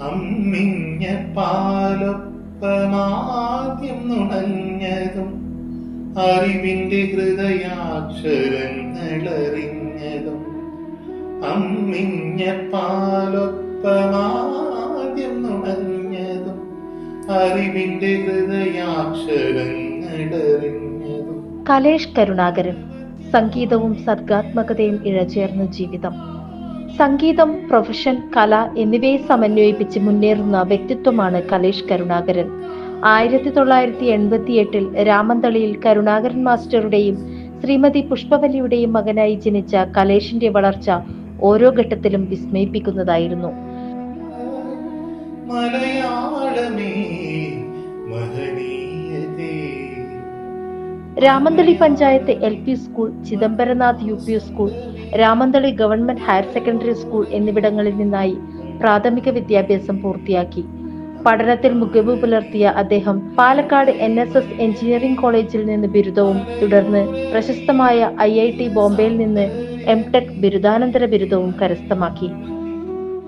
അമ്മിഞ്ഞ പാലൊപ്പമാദ്യം നുണഞ്ഞതും അറിവിന്റെ ഹൃദയാക്ഷരങ്ങളറിഞ്ഞതും അമ്മിഞ്ഞ പാലൊപ്പമാദ്യം നുണഞ്ഞതും അറിവിന്റെ ഹൃദയാക്ഷരങ്ങളറിഞ്ഞതും. കലേഷ് കരുണാകരൻ. സംഗീതവും സർഗാത്മകതയും ഇഴചേർന്ന ജീവിതം. സംഗീതം, പ്രൊഫഷൻ, കല എന്നിവയെ സമന്വയിപ്പിച്ച് മുന്നേറുന്ന വ്യക്തിത്വമാണ് കലേഷ് കരുണാകരൻ. 1988 രാമന്തളിയിൽ കരുണാകരൻ മാസ്റ്ററുടെയും ശ്രീമതി പുഷ്പവല്ലിയുടെയും മകനായി ജനിച്ച കലേഷിന്റെ വളർച്ച ഓരോ ഘട്ടത്തിലും വിസ്മയിപ്പിക്കുന്നതായിരുന്നു. Ramanthali panchayat LP school, Chidambaranath UP school, Ramanthali government higher secondary school എന്നിവിടങ്ങളിൽ നിന്നായി പ്രാഥമിക വിദ്യാഭ്യാസം പൂർത്തിയാക്കി. പഠനത്തിൽ മികവ് പുലർത്തിയ അദ്ദേഹം പാലക്കാട് NSS എഞ്ചിനീയറിംഗ് കോളേജിൽ നിന്ന് ബിരുദവും തുടർന്ന് പ്രശസ്തമായ IIT ബോംബെയിൽ നിന്ന് MTech ബിരുദാനന്തര ബിരുദവും കരസ്ഥമാക്കി.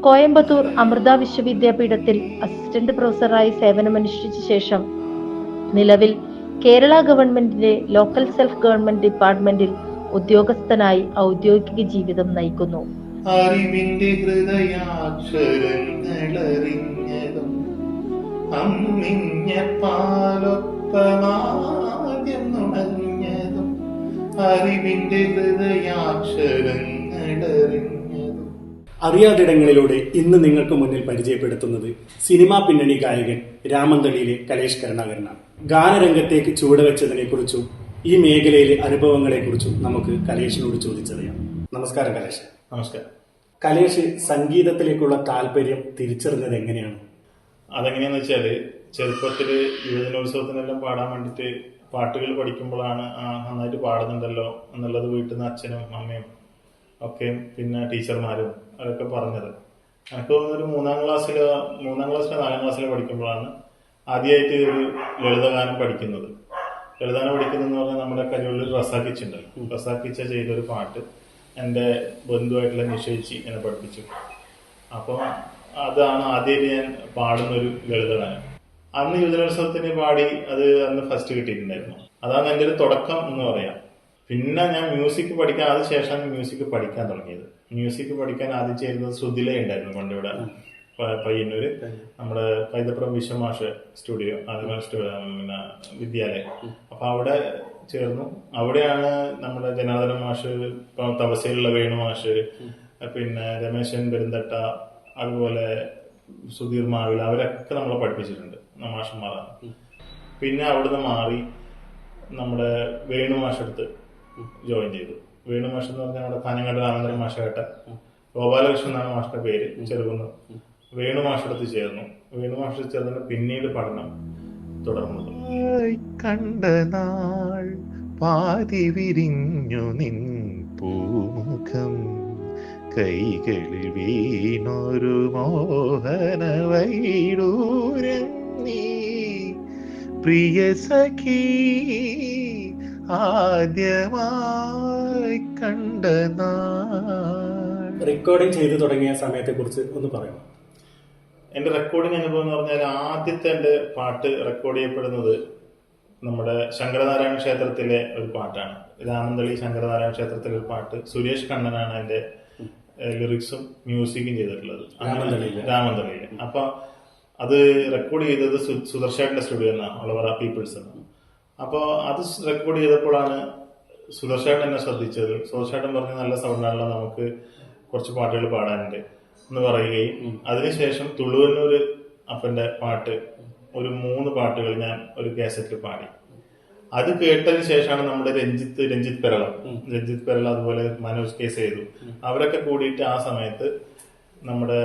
കോയമ്പത്തൂർ അമൃത വിശ്വവിദ്യാപീഠത്തിൽ അസിസ്റ്റന്റ് പ്രൊഫസറായി സേവനമനുഷ്ഠിച്ച ശേഷം നിലവിൽ കേരള ഗവൺമെന്റിന്റെ ലോക്കൽ സെൽഫ് ഗവൺമെന്റ് ഡിപ്പാർട്ട്മെന്റിൽ ഉദ്യോഗസ്ഥനായി ഔദ്യോഗിക ജീവിതം നയിക്കുന്നു. അറിവിന്റെ ഹൃദയാക്ഷരങ്ങളറിഞ്ഞതും അമ്മിഞ്ഞ പാലൊപ്പമാദ്യം നുണഞ്ഞതും അറിവിന്റെ ഹൃദയാക്ഷരങ്ങളറിഞ്ഞതും. അറിയാതിടങ്ങളിലൂടെ ഇന്ന് നിങ്ങൾക്ക് മുന്നിൽ പരിചയപ്പെടുത്തുന്നത് സിനിമാ പിന്നണി ഗായകൻ രാമന്തളിയിലെ കലേഷ് കരുണാകരനാണ്. ഗാനരംഗത്തേക്ക് ചുവടുവെച്ചതിനെക്കുറിച്ചും ഈ മേഖലയിലെ അനുഭവങ്ങളെക്കുറിച്ചും നമുക്ക് കലേഷിനോട് ചോദിച്ചറിയാം. നമസ്കാരം കലേഷ്. നമസ്കാരം. കലേഷ് സംഗീതത്തിലേക്കുള്ള താല്പര്യം തിരിച്ചറിഞ്ഞത് എങ്ങനെയാണ്? അതെങ്ങനെയാന്ന് വെച്ചാല്, ചെറുപ്പത്തില് യുവജനോത്സവത്തിനെല്ലാം പാടാൻ വേണ്ടിട്ട് പാട്ടുകൾ പഠിക്കുമ്പോഴാണ് നന്നായിട്ട് പാടുന്നുണ്ടല്ലോ എന്നുള്ളത് വീട്ടിൽ നിന്ന് അച്ഛനും അമ്മയും ഒക്കെ പിന്നെ ടീച്ചർമാരും അതൊക്കെ പറഞ്ഞത്. എനിക്ക് തോന്നുന്നൊരു മൂന്നാം ക്ലാസ്സിലോ 4ാം ക്ലാസ്സിലോ പഠിക്കുമ്പോഴാണ് ആദ്യമായിട്ട് ഒരു ലളിതഗാനം പഠിക്കുന്നത്. ലളിതഗാനം പഠിക്കുന്നതെന്ന് പറഞ്ഞാൽ നമ്മുടെ കരുവള്ളൂർ റസാക്കിച്ചുണ്ടല്ലോ, റസാക്കിച്ച ചെയ്തൊരു പാട്ട് എൻ്റെ ബന്ധുവായിട്ടുള്ള നിശ്ചയിച്ച് എന്നെ പഠിപ്പിച്ചു. അപ്പം അതാണ് ആദ്യമായിട്ട് ഞാൻ പാടുന്നൊരു ലളിതഗാനം. അന്ന് യുവജനോത്സവത്തിന് പാടി അത് അന്ന് ഫസ്റ്റ് കിട്ടിയിട്ടുണ്ടായിരുന്നു. അതാണ് എൻ്റെ ഒരു തുടക്കം എന്ന് പറയാം. പിന്നെ ഞാൻ മ്യൂസിക് പഠിക്കാൻ, അതിനുശേഷം മ്യൂസിക് പഠിക്കാൻ തുടങ്ങിയത്. മ്യൂസിക് പഠിക്കാൻ ആദ്യം ചേരുന്നത് ശ്രുതില ഉണ്ടായിരുന്നു പണ്ടിവിടെ പയ്യന്നൂര്, നമ്മുടെ കൈതപ്പുറം വിശ്വമാഷ് സ്റ്റുഡിയോ, പിന്നെ വിദ്യാലയം. അപ്പൊ അവിടെ ചേർന്നു. അവിടെയാണ് നമ്മുടെ ജനാർദ്ദന മാഷ്, തപസ്യയിലുള്ള വേണു മാഷ്, പിന്നെ രമേശൻ പെരുന്തട്ട, അതുപോലെ സുധീർ മാവിൽ, അവരൊക്കെ നമ്മളെ പഠിപ്പിച്ചിട്ടുണ്ട്, മാഷന്മാരാണ്. പിന്നെ അവിടുന്ന് മാറി നമ്മുടെ വേണു മാഷെടുത്ത് ജോയിൻ ചെയ്തു. വേണു മാഷ് എന്ന് പറഞ്ഞാൽ നമ്മുടെ കാഞ്ഞങ്ങാട് രാമേന്ദ്രൻ മാഷേട്ടൻ, ഗോപാലകൃഷ്ണൻ എന്നാണ് മാഷിന്റെ പേര്, ചെറുകുന്ന്. വേണു മാഷെടുത്ത് ചേർന്നു. വേണു മാഷ് ചേർന്നിട്ട് പിന്നീട് പഠനം തുടർന്നു. കണ്ട നാൾ പാതി വിരിഞ്ഞു നിൻ പൂമുഖം, കൈകളിൽ വീണൊരു മോഹന വൈഡൂരം നീ, പ്രിയ സഖി ആദ്യമായി കണ്ട നാൾ. റെക്കോർഡിംഗ് ചെയ്തു തുടങ്ങിയ സമയത്തെ കുറിച്ച് ഒന്ന് പറയാമോ? എന്റെ റെക്കോർഡിംഗ് അനുഭവം എന്ന് പറഞ്ഞാൽ, ആദ്യത്തെ എന്റെ പാട്ട് റെക്കോർഡ് ചെയ്യപ്പെടുന്നത് നമ്മുടെ ശങ്കരനാരായണ ക്ഷേത്രത്തിലെ ഒരു പാട്ടാണ്. രാമന്തളി ശങ്കരനാരായണ ക്ഷേത്രത്തിലെ ഒരു പാട്ട്. സുരേഷ് കണ്ണനാണ് അതിന്റെ ലിറിക്സും മ്യൂസിക്കും ചെയ്തിട്ടുള്ളത് രാമന്തളിയില്. അപ്പൊ അത് റെക്കോർഡ് ചെയ്തത് സുദർശേട്ടന്റെ സ്റ്റുഡിയോ എന്നാണ്, ഒളവറ പീപ്പിൾസ് എന്ന്. അപ്പൊ അത് റെക്കോർഡ് ചെയ്തപ്പോഴാണ് സുദർശേട്ടൻ എന്നെ ശ്രദ്ധിച്ചത്. സുദർശേട്ടൻ പറഞ്ഞ നല്ല സൗണ്ടാണല്ലോ, നമുക്ക് കുറച്ച് പാട്ടുകൾ പാടാനുണ്ട് എന്ന് പറയുകയും അതിനുശേഷം തുളുവന്നൂര് അപ്പന്റെ പാട്ട് ഒരു 3 പാട്ടുകൾ ഞാൻ ഒരു കാസറ്റിൽ പാടി. അത് കേട്ടതിന് ശേഷമാണ് നമ്മുടെ രഞ്ജിത്ത് പെരള, അതുപോലെ മനോജ് കെ സേതു, അവരൊക്കെ കൂടിയിട്ട് ആ സമയത്ത് നമ്മുടെ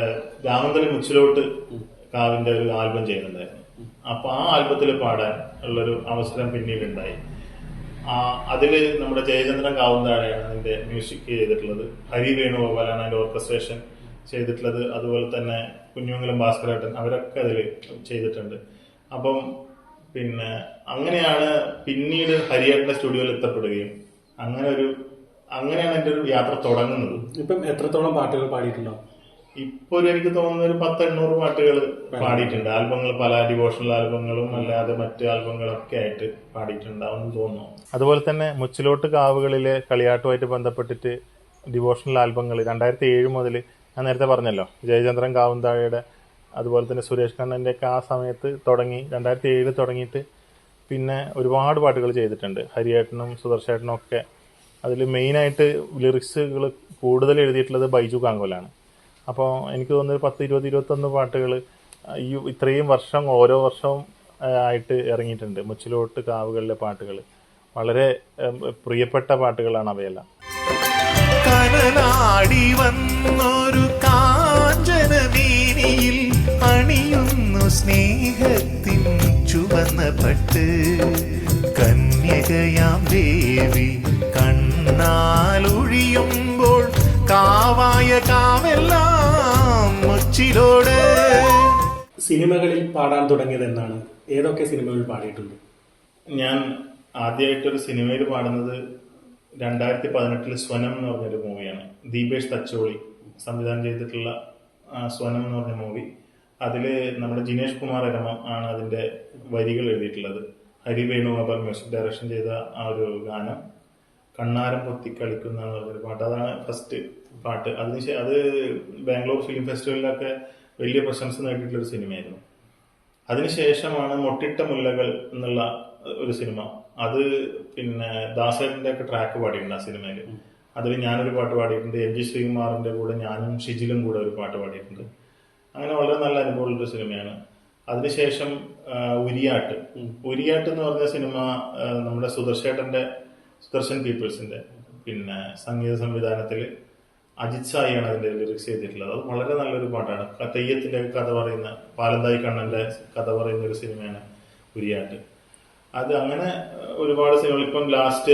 രാമന്തളി മുച്ചിലോട്ട് കാവിന്റെ ഒരു ആൽബം ചെയ്യുന്നുണ്ടായിരുന്നു. അപ്പൊ ആ ആൽബത്തിൽ പാടാൻ ഉള്ളൊരു അവസരം പിന്നീട് ഉണ്ടായി. അതില് നമ്മുടെ ജയചന്ദ്രൻ കാവുന്താഴെയാണ് അതിന്റെ മ്യൂസിക് ചെയ്തിട്ടുള്ളത്. ഹരി വേണുഗോപാലാണ് അതിന്റെ ഓർക്കസ്ട്രേഷൻ ചെയ്തിട്ടുള്ളത്. അതുപോലെ തന്നെ കുഞ്ഞുമംഗലം ഭാസ്കരേട്ടൻ, അവരൊക്കെ അതിൽ ചെയ്തിട്ടുണ്ട്. അപ്പം പിന്നെ അങ്ങനെയാണ് പിന്നീട് ഹരിയേട്ടന്റെ സ്റ്റുഡിയോയിൽ എത്തപ്പെടുകയും അങ്ങനെയാണ് എന്റെ ഒരു യാത്ര തുടങ്ങുന്നത്. ഇപ്പം എത്രത്തോളം പാട്ടുകൾ പാടിയിട്ടുണ്ടോ? ഇപ്പൊ എനിക്ക് തോന്നുന്ന ഒരു 10-800 പാട്ടുകൾ പാടിയിട്ടുണ്ട്. ആൽബങ്ങൾ, പല ഡിവോഷണൽ ആൽബങ്ങളും അല്ലാതെ മറ്റ് ആൽബങ്ങളൊക്കെ ആയിട്ട് പാടിയിട്ടുണ്ടാവും തോന്നുന്നു. അതുപോലെ തന്നെ മുച്ചിലോട്ട് കാവുകളിലെ കളിയാട്ടുമായിട്ട് ബന്ധപ്പെട്ടിട്ട് ഡിവോഷണൽ ആൽബങ്ങൾ 2007 മുതൽ, ഞാൻ നേരത്തെ പറഞ്ഞല്ലോ ജയചന്ദ്രൻ കാവുന്താഴയുടെ അതുപോലെ തന്നെ സുരേഷ് കണ്ണന്റെ ഒക്കെ ആ സമയത്ത് തുടങ്ങി 2007 തുടങ്ങിയിട്ട് പിന്നെ ഒരുപാട് പാട്ടുകൾ ചെയ്തിട്ടുണ്ട്. ഹരിയേട്ടനും സുദർശേട്ടനും ഒക്കെ. അതിൽ മെയിനായിട്ട് ലിറിക്സുകൾ കൂടുതൽ എഴുതിയിട്ടുള്ളത് ബൈജു കാങ്കോലാണ്. അപ്പോൾ എനിക്ക് തോന്നുന്നത് 10-20-21 പാട്ടുകൾ ഈ ഇത്രയും വർഷം ഓരോ വർഷവും ആയിട്ട് ഇറങ്ങിയിട്ടുണ്ട്. മുച്ചിലോട്ട് കാവുകളിലെ പാട്ടുകൾ വളരെ പ്രിയപ്പെട്ട പാട്ടുകളാണ് അവയെല്ലാം. കനലാടി വന്നൊരു കാഞ്ചനമേനിയിൽ അണിയുന്നു സ്നേഹത്തിൻ ചുവന്ന പട്ട്. കന്യകയാം ദേവി കണ്ണാലൊഴിയുമ്പോൾ കാവായ കാവെല്ലാം മുച്ചിലോട്. സിനിമകളിൽ പാടാൻ തുടങ്ങിയതെന്നാണ്? ഏതൊക്കെ സിനിമകൾ പാടിയിട്ടുണ്ട്? ഞാൻ ആദ്യമായിട്ടൊരു സിനിമയിൽ പാടുന്നത് 2018 സ്വനം എന്ന് പറഞ്ഞൊരു മൂവിയാണ്. ദീപേഷ് തച്ചോളി സംവിധാനം ചെയ്തിട്ടുള്ള സ്വനം എന്ന് പറഞ്ഞ മൂവി. അതില് നമ്മുടെ ജിനേഷ് കുമാർ എരമം ആണ് അതിന്റെ വരികൾ എഴുതിയിട്ടുള്ളത്. ഹരി വേണുഗോപാൽ മ്യൂസിക് ഡയറക്ഷൻ ചെയ്ത ആ ഒരു ഗാനം കണ്ണാരം പൊത്തി കളിക്കുന്ന എന്ന് പറഞ്ഞൊരു പാട്ട്. അതാണ് ഫസ്റ്റ് പാട്ട്. അത് ബാംഗ്ലൂർ ഫിലിം ഫെസ്റ്റിവലിലൊക്കെ വലിയ പ്രശംസ നേടിയിട്ടുള്ളൊരു സിനിമയായിരുന്നു. അതിനുശേഷമാണ് മൊട്ടിട്ട മുല്ലകൾ എന്നുള്ള ഒരു സിനിമ. അത് പിന്നെ ദാസേട്ടന്റെ ഒക്കെ ട്രാക്ക് പാടിയിട്ടുണ്ട് ആ സിനിമയിൽ. അതിൽ ഞാനൊരു പാട്ട് പാടിയിട്ടുണ്ട്. MG ശ്രീകുമാറിന്റെ കൂടെ ഞാനും ഷിജിലും കൂടെ ഒരു പാട്ട് പാടിയിട്ടുണ്ട്. അങ്ങനെ വളരെ നല്ല അനുഭവമുള്ളൊരു സിനിമയാണ്. അതിനുശേഷം ഉരിയാട്ട് എന്ന് പറഞ്ഞ സിനിമ നമ്മുടെ സുദർശൻ പീപ്പിൾസിന്റെ പിന്നെ സംഗീത സംവിധാനത്തിൽ അജിത് സായിയാണ് അതിന്റെ ലിറിക്സ് ചെയ്തിട്ടുള്ളത്. അത് വളരെ നല്ലൊരു പാട്ടാണ്. തെയ്യത്തിന്റെ കഥ പറയുന്ന, പാലന്തായി കണ്ണന്റെ കഥ പറയുന്ന ഒരു സിനിമയാണ് ഉരിയാട്ട്. അത് അങ്ങനെ ഒരുപാട് സിനിമകൾ. ഇപ്പം ലാസ്റ്റ്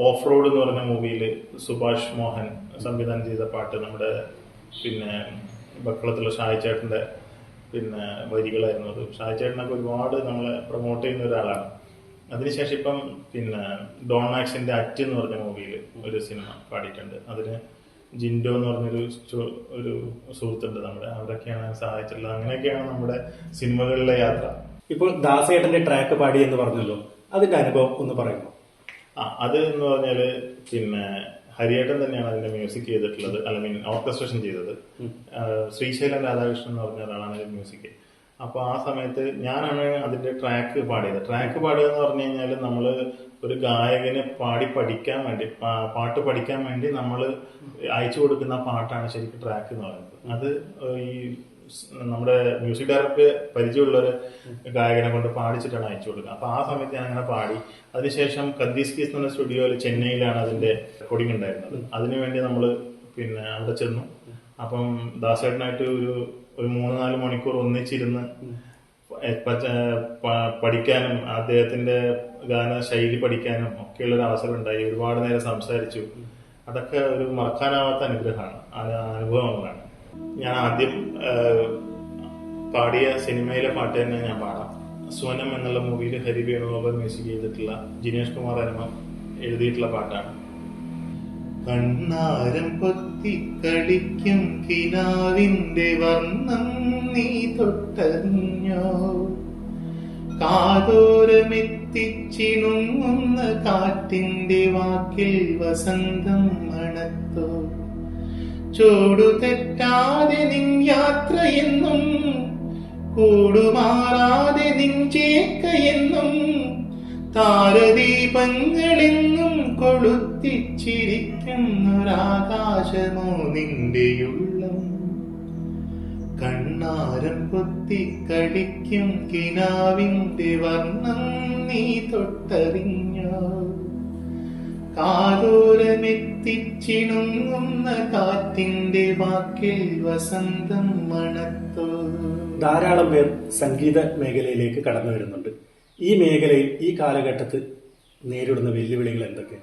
ഓഫ് റോഡ് എന്ന് പറഞ്ഞ മൂവിയിൽ സുഭാഷ് മോഹൻ സംവിധാനം ചെയ്ത പാട്ട് നമ്മുടെ പിന്നെ ബക്കളത്തുള്ള ഷായിച്ചേട്ടന്റെ പിന്നെ വരികളായിരുന്നു. അത് ഷായിച്ചേട്ടനൊക്കെ ഒരുപാട് നമ്മളെ പ്രൊമോട്ട് ചെയ്യുന്ന ഒരാളാണ്. അതിനുശേഷം ഇപ്പം പിന്നെ ഡോൺ മാക്സിന്റെ അറ്റ് എന്ന് പറഞ്ഞ മൂവിയിൽ ഒരു സിനിമ പാടിയിട്ടുണ്ട്. അതിന് ജിൻഡോ എന്ന് പറഞ്ഞൊരു സുഹൃത്തുണ്ട് നമ്മുടെ, അവരൊക്കെയാണ് സഹായിച്ചിട്ടുള്ളത്. അങ്ങനെയൊക്കെയാണ് നമ്മുടെ സിനിമകളിലെ യാത്ര. ഇപ്പോൾ ദാസേട്ടന്റെ ട്രാക്ക് പാടി എന്ന് പറഞ്ഞല്ലോ, അതിന്റെ അനുഭവം ഒന്ന് പറയുമോ? അത് എന്ന് പറഞ്ഞാല് പിന്നെ ഹരിയേട്ടൻ തന്നെയാണ് അതിന്റെ മ്യൂസിക് ചെയ്തിട്ടുള്ളത്, അല്ലെങ്കിൽ ഓർക്കസ്ട്രേഷൻ ചെയ്തത്. ശ്രീശൈലം രാധാകൃഷ്ണൻ എന്ന് പറഞ്ഞ ഒരാളാണ് മ്യൂസിക്. അപ്പൊ ആ സമയത്ത് ഞാനാണ് അതിന്റെ ട്രാക്ക് പാടിയത്. ട്രാക്ക് പാടുക എന്ന് പറഞ്ഞു കഴിഞ്ഞാൽ നമ്മള് ഒരു ഗായകന് പാട്ട് പഠിക്കാൻ വേണ്ടി നമ്മൾ അയച്ചു കൊടുക്കുന്ന പാട്ടാണ് ശരിക്കും ട്രാക്ക് എന്ന് പറയുന്നത്. അത് ഈ നമ്മുടെ മ്യൂസിക് ഡയറക്ടർ പരിചയമുള്ള ഒരു ഗായകനെ കൊണ്ട് പാടിച്ചിട്ടാണ് അയച്ചു കൊടുക്കുക. അപ്പൊ ആ സമയത്ത് ഞാൻ അങ്ങനെ പാടി. അതിനുശേഷം കദ്ദീസ് കീസ് എന്ന സ്റ്റുഡിയോയിൽ ചെന്നൈയിലാണ് അതിന്റെ റെക്കോർഡിംഗ് ഉണ്ടായിരുന്നത്. അതിനുവേണ്ടി നമ്മൾ പിന്നെ അവിടെ ചെന്നു. അപ്പം ദാസേട്ടനായിട്ട് ഒരു 3-4 മണിക്കൂർ ഒന്നിച്ചിരുന്ന് പഠിക്കാനും അദ്ദേഹത്തിന്റെ ഗാന ശൈലി പഠിക്കാനും ഒക്കെയുള്ളൊരു അവസരം ഉണ്ടായി. ഒരുപാട് നേരം സംസാരിച്ചു. അതൊക്കെ ഒരു മറക്കാനാവാത്ത അനുഭവങ്ങളാണ്. ഞാൻ ആദ്യം പാടിയ സിനിമയിലെ പാട്ട് തന്നെ ഞാൻ പാടാം. സ്വനം എന്നുള്ള മൂവിയിൽ ഹരി വേണുഗോപാൽ മ്യൂസിക് ചെയ്തിട്ടുള്ള ജിനേഷ് കുമാർ എരമം എഴുതിയിട്ടുള്ള പാട്ടാണ്. കണ്ണാരം പൊത്തിക്കളിക്കും കിനാവിന്റെ വർണ്ണം നീ തൊട്ടറിഞ്ഞോ, കാതോരമെത്തിച്ചിണുങ്ങുന്ന കാറ്റിന്റെ വാക്കിൽ വസന്തം മണത്തോ, ചോടു തെറ്റാതെ നിൻ യാത്രയെന്നും കൂടുമാറാതെ നിൻ ചേക്കയെന്നും താരദീപങ്ങളെന്നും കൊളുത്തിച്ചിരിക്കുന്നൊരാകാശമോ നിന്റെയുള്ളം. കണ്ണാരം പൊത്തിക്കളിക്കും കിനാവിന്റെ വർണ്ണം നീ തൊട്ടറിഞ്ഞോ, കാതോരമെത്തിച്ചിണുങ്ങുന്ന കാറ്റിന്റെ വാക്കിൽ വസന്തം മണത്തോ. ധാരാളം പേർ സംഗീത മേഖലയിലേക്ക് കടന്നു വരുന്നുണ്ട്. ഈ മേഖലയിൽ ഈ കാലഘട്ടത്തിൽ നേരിടുന്ന വെല്ലുവിളികൾ എന്തൊക്കെ?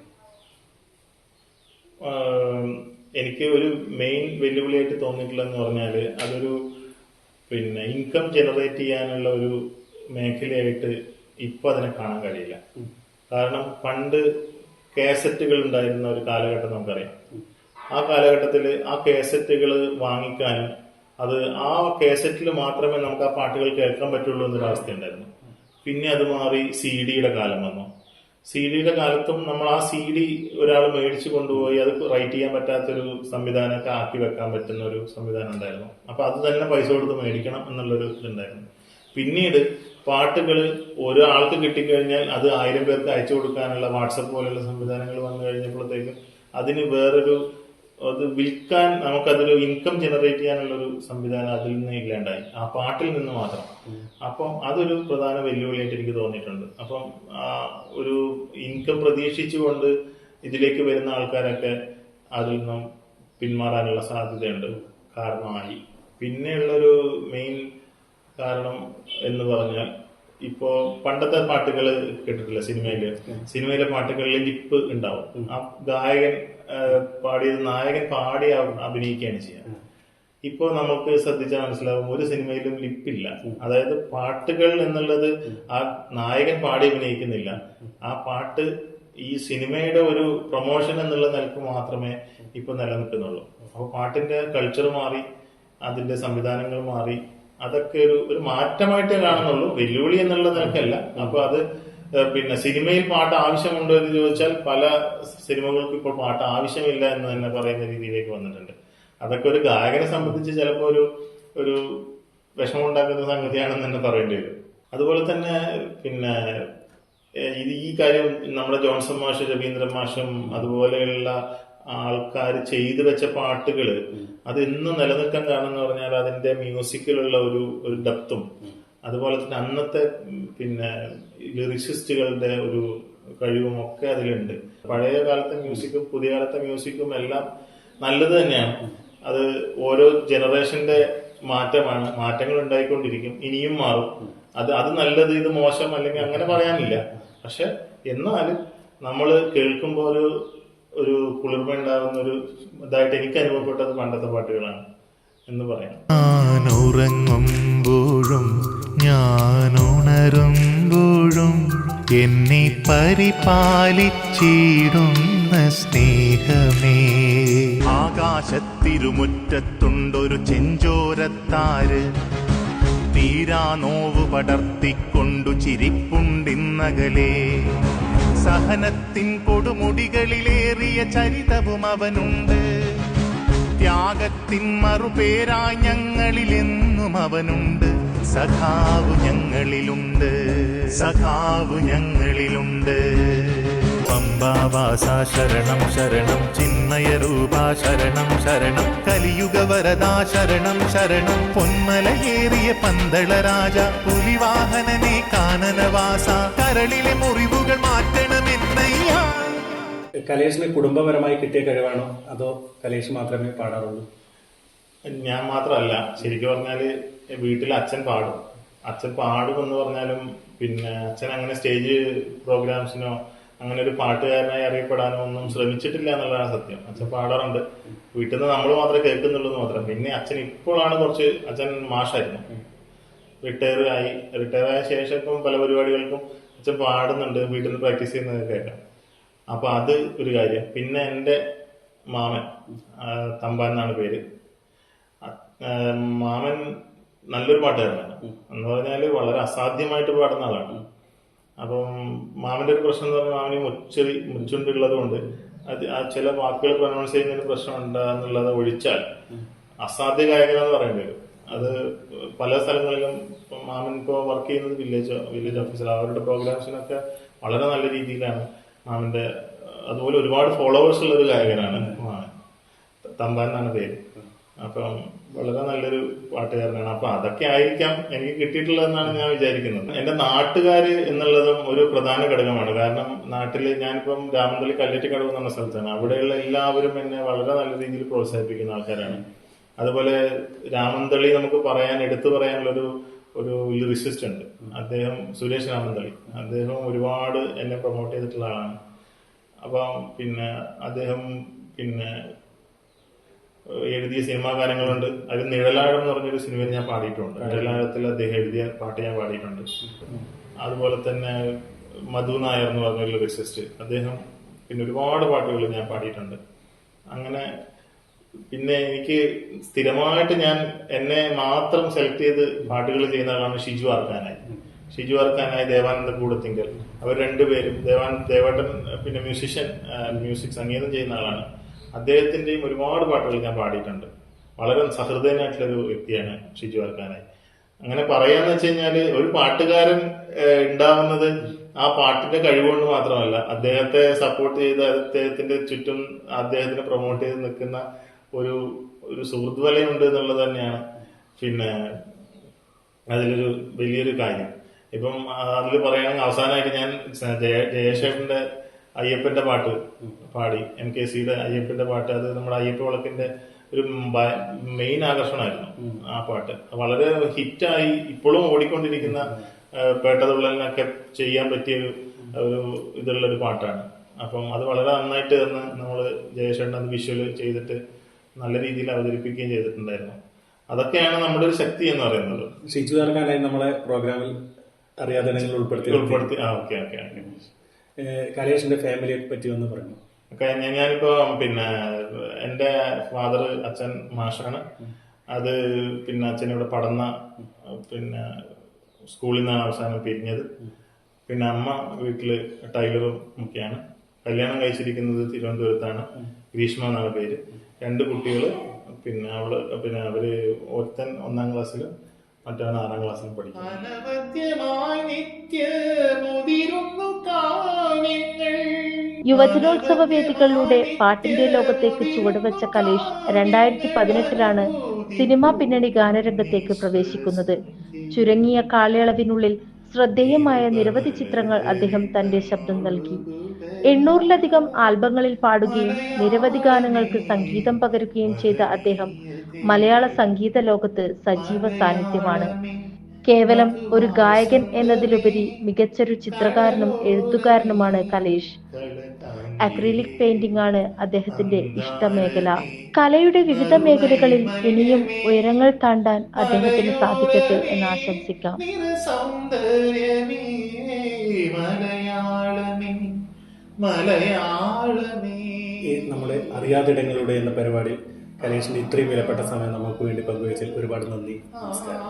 എനിക്ക് ഒരു മെയിൻ വെല്ലുവിളിയായിട്ട് തോന്നിയിട്ടുള്ളതെന്ന് പറഞ്ഞാല് അതൊരു പിന്നെ ഇൻകം ജനറേറ്റ് ചെയ്യാനുള്ള ഒരു മേഖലയായിട്ട് ഇപ്പൊ അതിനെ കാണാൻ കഴിയില്ല. കാരണം പണ്ട് കാസറ്റുകൾ ഉണ്ടായിരുന്ന ഒരു കാലഘട്ടം നമുക്കറിയാം. ആ കാലഘട്ടത്തിൽ ആ കേസറ്റുകൾ വാങ്ങിക്കാനും അത് ആ കേസറ്റിൽ മാത്രമേ നമുക്ക് ആ പാട്ടുകൾ കേൾക്കാൻ പറ്റുള്ളൂ എന്നൊരവസ്ഥ ഉണ്ടായിരുന്നു. പിന്നെ അത് മാറി CD-യുടെ കാലം വന്നു. CD-യുടെ കാലത്തും നമ്മൾ ആ CD ഒരാൾ മേടിച്ചു കൊണ്ടുപോയി അത് റൈറ്റ് ചെയ്യാൻ പറ്റാത്തൊരു സംവിധാനമൊക്കെ ആക്കി വെക്കാൻ പറ്റുന്ന ഒരു സംവിധാനം ഉണ്ടായിരുന്നു. അപ്പൊ അത് തന്നെ പൈസ കൊടുത്ത് മേടിക്കണം എന്നുള്ളൊരു ഇതുണ്ടായിരുന്നു. പിന്നീട് പാട്ടുകൾ ഒരാൾക്ക് കിട്ടിക്കഴിഞ്ഞാൽ അത് 1000 പേർക്ക് അയച്ചു കൊടുക്കാനുള്ള വാട്സപ്പ് പോലെയുള്ള സംവിധാനങ്ങൾ വന്നു കഴിഞ്ഞപ്പോഴത്തേക്ക് അതിന് വേറൊരു അത് വിൽക്കാൻ നമുക്കതൊരു ഇൻകം ജനറേറ്റ് ചെയ്യാനുള്ളൊരു സംവിധാനം അതിൽ നിന്ന് ഇല്ലാണ്ടായി, ആ പാട്ടിൽ നിന്ന് മാത്രം. അപ്പം അതൊരു പ്രധാന വെല്ലുവിളിയായിട്ട് എനിക്ക് തോന്നിയിട്ടുണ്ട്. അപ്പം ഒരു ഇൻകം പ്രതീക്ഷിച്ചുകൊണ്ട് ഇതിലേക്ക് വരുന്ന ആൾക്കാരൊക്കെ അതിൽ നിന്നും പിന്മാറാനുള്ള സാധ്യതയുണ്ട് കാരണമായി. പിന്നെയുള്ളൊരു മെയിൻ കാരണം എന്ന് പറഞ്ഞാൽ ഇപ്പോ പണ്ടത്തെ പാട്ടുകൾ കേട്ടിട്ടില്ല, സിനിമയിലെ പാട്ടുകളിൽ ലിപ്പ് ഉണ്ടാവും. ആ ഗായകൻ പാടിയത് നായകൻ പാടി അഭിനയിക്കുകയാണ് ചെയ്യുക. ഇപ്പോ നമുക്ക് ശ്രദ്ധിച്ചാൽ മനസ്സിലാവും ഒരു സിനിമയിലും ലിപ്പില്ല. അതായത് പാട്ടുകൾ എന്നുള്ളത് ആ നായകൻ പാടി അഭിനയിക്കുന്നില്ല, ആ പാട്ട് ഈ സിനിമയുടെ ഒരു പ്രൊമോഷൻ എന്നുള്ള നിലക്ക് മാത്രമേ ഇപ്പൊ നിലനിൽക്കുന്നുള്ളൂ. അപ്പൊ പാട്ടിന്റെ കൾച്ചർ മാറി, അതിന്റെ സംവിധാനങ്ങൾ മാറി. അതൊക്കെ ഒരു മാറ്റമായിട്ടേ കാണുന്നുള്ളൂ, വെല്ലുവിളി എന്നുള്ള നിലക്കല്ല. അപ്പൊ അത് പിന്നെ സിനിമയിൽ പാട്ട് ആവശ്യമുണ്ടോ എന്ന് ചോദിച്ചാൽ പല സിനിമകൾക്ക് ഇപ്പോൾ പാട്ട് ആവശ്യമില്ല എന്ന് തന്നെ പറയുന്ന രീതിയിലേക്ക് വന്നിട്ടുണ്ട്. അതൊക്കെ ഒരു ഗായകനെ സംബന്ധിച്ച് ചിലപ്പോൾ ഒരു വിഷമമുണ്ടാക്കുന്ന സംഗതിയാണെന്ന് തന്നെ പറയേണ്ടി വരും. അതുപോലെ തന്നെ പിന്നെ ഈ കാര്യം നമ്മുടെ ജോൺസൺ മാഷ്, രവീന്ദ്രൻ മാഷും അതുപോലെയുള്ള ആൾക്കാർ ചെയ്തു വെച്ച പാട്ടുകൾ അത് എന്നും നിലനിൽക്കാൻ കാരണം എന്ന് പറഞ്ഞാൽ അതിന്റെ മ്യൂസിക്കിലുള്ള ഒരു ഡെപ്തും അതുപോലെ തന്നെ അന്നത്തെ പിന്നെ ലിറിസിസ്റ്റുകളുടെ ഒരു കഴിവും ഒക്കെ അതിലുണ്ട്. പഴയ കാലത്തെ മ്യൂസിക്കും പുതിയ കാലത്തെ മ്യൂസിക്കും എല്ലാം നല്ലത് തന്നെയാണ്. അത് ഓരോ ജനറേഷന്റെ മാറ്റമാണ്, മാറ്റങ്ങൾ ഉണ്ടായിക്കൊണ്ടിരിക്കും, ഇനിയും മാറും. അത് നല്ലത്, ഇത് മോശം അല്ലെങ്കിൽ അങ്ങനെ പറയാനില്ല. പക്ഷെ എന്നാലും നമ്മൾ കേൾക്കുമ്പോൾ ഒരു കുളിർമ ഉണ്ടാകുന്ന ഒരു ഇതായിട്ട് എനിക്ക് അനുഭവപ്പെട്ടത് പണ്ടത്തെ പാട്ടുകളാണ് എന്ന് പറയാം. ഉറങ്ങുമ്പോഴും ഞാൻ ഉണരുമ്പോഴും എന്നെ പരിപാലിച്ചിടുന്ന സ്നേഹമേ. ആകാശത്തിരുമുറ്റത്തുണ്ടൊരു ചെഞ്ചോരത്താര്, തീരാ നോവ് പടർത്തിക്കൊണ്ടു ചിരിപ്പുണ്ടിന്നകലേ. സഹനത്തിൻ കൊടുമുടികളിലേറിയ ചരിതവും അവനുണ്ട്, ത്യാഗത്തിൻ മറുപേരായി ഞങ്ങളിലെന്നും അവനുണ്ട്. സഖാവ് ഞങ്ങളിലുണ്ട്, സഖാവ് ഞങ്ങളിലുണ്ട്. പമ്പാവാസ ശരണം ശരണം, ചിന്മയരൂപാ ശരണം ശരണം, കലിയുഗവരദാ ശരണം ശരണം, പൊന്മലയേറിയ പന്തളരാജ, പുലിവാഹനനെ കാനനവാസ, കരളിലെ മുറിവുകൾ മാറ്റണമെന്നയ്യ. കലേഷിന് കുടുംബപരമായി കിട്ടിയ കഴിവാണോ അതോ കലേഷ് മാത്രമേ പാടാറുള്ളൂ? ഞാൻ മാത്രമല്ല, ശരിക്കും പറഞ്ഞാല് വീട്ടിൽ അച്ഛൻ പാടും. അച്ഛൻ പാടുമെന്ന് പറഞ്ഞാലും പിന്നെ അച്ഛൻ അങ്ങനെ സ്റ്റേജ് പ്രോഗ്രാംസിനോ അങ്ങനെ ഒരു പാട്ടുകാരനായി അറിയപ്പെടാനോ ഒന്നും ശ്രമിച്ചിട്ടില്ല എന്നുള്ളതാണ് സത്യം. അച്ഛൻ പാടാറുണ്ട്, വീട്ടിൽ നിന്ന് നമ്മൾ മാത്രമേ കേൾക്കുന്നുള്ളൂ എന്ന് മാത്രം. പിന്നെ അച്ഛൻ ഇപ്പോഴാണ് അച്ഛൻ മാഷായിരുന്നു, റിട്ടയർ ആയ ശേഷം ഇപ്പം പല പരിപാടികൾക്കും അച്ഛൻ പാടുന്നുണ്ട്, വീട്ടിൽ നിന്ന് പ്രാക്ടീസ് ചെയ്യുന്നത് കേൾക്കാം. അപ്പൊ അത് ഒരു കാര്യം. പിന്നെ എന്റെ മാമൻ തമ്പാൻ എന്നാണ് പേര്. മാമൻ നല്ലൊരു പാട്ടുകാരനാണ് എന്ന് പറഞ്ഞാല് വളരെ അസാധ്യമായിട്ട് പാടുന്ന ആളാണ്. അപ്പം മാമന്റെ ഒരു പ്രശ്നം എന്ന് പറഞ്ഞാൽ മാമന് മുച്ചുണ്ടുള്ളത് കൊണ്ട് അത് ആ ചില വാക്കുകൾ പ്രൊനൗൺസ് ചെയ്യുന്നതിന് പ്രശ്നമുണ്ട് എന്നുള്ളത് ഒഴിച്ചാൽ അസാധ്യ ഗായകനെന്ന് പറയേണ്ടി വരും. അത് പല സ്ഥലങ്ങളിലും മാമൻ ഇപ്പോൾ വർക്ക് ചെയ്യുന്നത് വില്ലേജ് ഓഫീസർ, അവരുടെ പ്രോഗ്രാംസിനൊക്കെ വളരെ നല്ല രീതിയിലാണ് മാമന്റെ. അതുപോലെ ഒരുപാട് ഫോളോവേഴ്സ് ഉള്ള ഒരു ഗായകനാണ് മാമൻ. തമ്പാൻ എന്നാണ് പേര്. അപ്പം വളരെ നല്ലൊരു പാട്ടുകാരനാണ്. അപ്പൊ അതൊക്കെ ആയിരിക്കാം എനിക്ക് കിട്ടിയിട്ടുള്ളതെന്നാണ് ഞാൻ വിചാരിക്കുന്നത്. എന്റെ നാട്ടുകാര് എന്നുള്ളതും ഒരു പ്രധാന ഘടകമാണ്. കാരണം നാട്ടില് ഞാനിപ്പം രാമന്തളി കല്ലേറ്റിക്കടവ് എന്ന സ്ഥലത്താണ്. അവിടെയുള്ള എല്ലാവരും എന്നെ വളരെ നല്ല രീതിയിൽ പ്രോത്സാഹിപ്പിക്കുന്ന ആൾക്കാരാണ്. അതുപോലെ രാമന്തളി നമുക്ക് എടുത്തു പറയാനുള്ള ഒരു ലിറിസിസ്റ്റ് ഉണ്ട്, അദ്ദേഹം സുരേഷ് രാമന്തളി. അദ്ദേഹം ഒരുപാട് എന്നെ പ്രൊമോട്ട് ചെയ്തിട്ടുള്ള ആളാണ്. അപ്പം പിന്നെ അദ്ദേഹം പിന്നെ എഴുതിയ സിനിമാ ഗാനങ്ങളുണ്ട്. അതിൽ നിഴലാഴം എന്ന് പറഞ്ഞൊരു സിനിമയിൽ ഞാൻ പാടിയിട്ടുണ്ട്. നിഴലാഴത്തിൽ അദ്ദേഹം എഴുതിയ പാട്ട് ഞാൻ പാടിയിട്ടുണ്ട്. അതുപോലെ തന്നെ മധു നായർ എന്ന് പറഞ്ഞൊരു ലിറിസിസ്റ്റ്, അദ്ദേഹം പിന്നെ ഒരുപാട് പാട്ടുകൾ ഞാൻ പാടിയിട്ടുണ്ട്. അങ്ങനെ പിന്നെ എനിക്ക് സ്ഥിരമായിട്ട് എന്നെ മാത്രം സെലക്ട് ചെയ്ത് പാട്ടുകൾ ചെയ്യുന്ന ആളാണ് ഷിജു ആർക്കാനായി ദേവാനന്ദ കൂടത്തിങ്കൽ. അവർ രണ്ടുപേരും ദേവേട്ടൻ പിന്നെ മ്യൂസിക് സംഗീതം ചെയ്യുന്ന ആളാണ്. അദ്ദേഹത്തിന്റെയും ഒരുപാട് പാട്ടുകൾ ഞാൻ പാടിയിട്ടുണ്ട്. വളരെ സഹൃദയനായിട്ടുള്ളൊരു വ്യക്തിയാണ് ഷിജു ആർക്കാനായി. അങ്ങനെ പറയാന്ന് വെച്ച് കഴിഞ്ഞാല് ഒരു പാട്ടുകാരൻ ഉണ്ടാവുന്നത് ആ പാട്ടിന്റെ കഴിവുകൊണ്ട് മാത്രമല്ല, അദ്ദേഹത്തെ സപ്പോർട്ട് ചെയ്ത് അദ്ദേഹത്തിന്റെ ചുറ്റും അദ്ദേഹത്തിനെ പ്രൊമോട്ട് ചെയ്ത് നിൽക്കുന്ന ഒരു സുഹൃത്ത് വലയുണ്ട് എന്നുള്ളത് തന്നെയാണ് പിന്നെ അതിലൊരു വലിയൊരു കാര്യം. ഇപ്പം അതിൽ പറയുകയാണെങ്കിൽ അവസാനമായിട്ട് ഞാൻ ജയേഷേട്ടന്റെ അയ്യപ്പന്റെ പാട്ട് പാടി, MKCയുടെ അയ്യപ്പന്റെ പാട്ട്. അത് നമ്മുടെ അയ്യപ്പ വിളക്കിന്റെ ഒരു മെയിൻ ആകർഷണമായിരുന്നു ആ പാട്ട്. വളരെ ഹിറ്റായി ഇപ്പോഴും ഓടിക്കൊണ്ടിരിക്കുന്ന പേട്ടതുള്ളലിനൊക്കെ ചെയ്യാൻ പറ്റിയ ഒരു ഇതുള്ളൊരു പാട്ടാണ്. അപ്പം അത് വളരെ നന്നായിട്ട് നമ്മള് ജയേഷേട്ടൻ അത് വിഷ്വൽ ചെയ്തിട്ട് നല്ല രീതിയിൽ അവതരിപ്പിക്കുകയും ചെയ്തിട്ടുണ്ടായിരുന്നു. അതൊക്കെയാണ് നമ്മുടെ ഒരു ശക്തി എന്ന് പറയുന്നത്. ഷിജു ആർക്കാനായി നമ്മളെ പ്രോഗ്രാമിൽ അറിയാതെ ഉൾപ്പെടുത്തി. കലേഷിന്റെ ഫാമിലിയെ പറ്റി ഒന്ന് പറഞ്ഞു. ഞാനിപ്പോ പിന്നെ എന്റെ ഫാദർ അച്ഛൻ മാഷാണ്. അത് പിന്നെ അച്ഛൻ ഇവിടെ പടന്ന പിന്നെ സ്കൂളിൽ നിന്നാണ് അവസാനം പിരിഞ്ഞത്. പിന്നെ അമ്മ വീട്ടില് ടൈലറും ഒക്കെയാണ്. കല്യാണം കഴിച്ചിരിക്കുന്നത് തിരുവനന്തപുരത്താണ്. ഗ്രീഷ്മ എന്നാണ് പേര്. 2 കുട്ടികള്. പിന്നെ അവര് ഒരുത്തൻ 1ാം ക്ലാസ്സിലും മറ്റവൻ 6ാം ക്ലാസ്സിലും പഠിക്കും. യുവജനോത്സവ വേദികളിലൂടെ പാട്ടിന്റെ ലോകത്തേക്ക് ചുവടുവെച്ച കലേഷ് 2018 സിനിമാ പിന്നണി ഗാനരംഗത്തേക്ക് പ്രവേശിക്കുന്നത്. ചുരുങ്ങിയ കാലയളവിനുള്ളിൽ ശ്രദ്ധേയമായ നിരവധി ചിത്രങ്ങൾ അദ്ദേഹം തന്റെ ശബ്ദം നൽകി. 800-ലധികം ആൽബങ്ങളിൽ പാടുകയും നിരവധി ഗാനങ്ങൾക്ക് സംഗീതം പകരുകയും ചെയ്ത അദ്ദേഹം മലയാള സംഗീത ലോകത്ത് സജീവ സാന്നിധ്യമാണ്. കേവലം ഒരു ഗായകൻ എന്നതിലുപരി മികച്ചൊരു ചിത്രകാരനും എഴുത്തുകാരനുമാണ് കലേഷ്. അക്രിലിക് പെയിന്റിംഗ് ആണ് അദ്ദേഹത്തിന്റെ ഇഷ്ടമേഖല. കലയുടെ വിവിധ മേഖലകളിൽ ഇനിയും ഉയരങ്ങൾ താണ്ടാൻ അദ്ദേഹത്തിന് സാധിക്കട്ടെ എന്ന് ആശംസിക്കാം. നമ്മുടെ അറിയാതിടങ്ങളുടെ എന്ന പരിപാടി കലേഷിന്റെ ഇത്രയും വിലപ്പെട്ട സമയം നമുക്ക് വേണ്ടി പങ്കുവച്ചതിൽ ഒരുപാട് നന്ദി. നമസ്കാരം.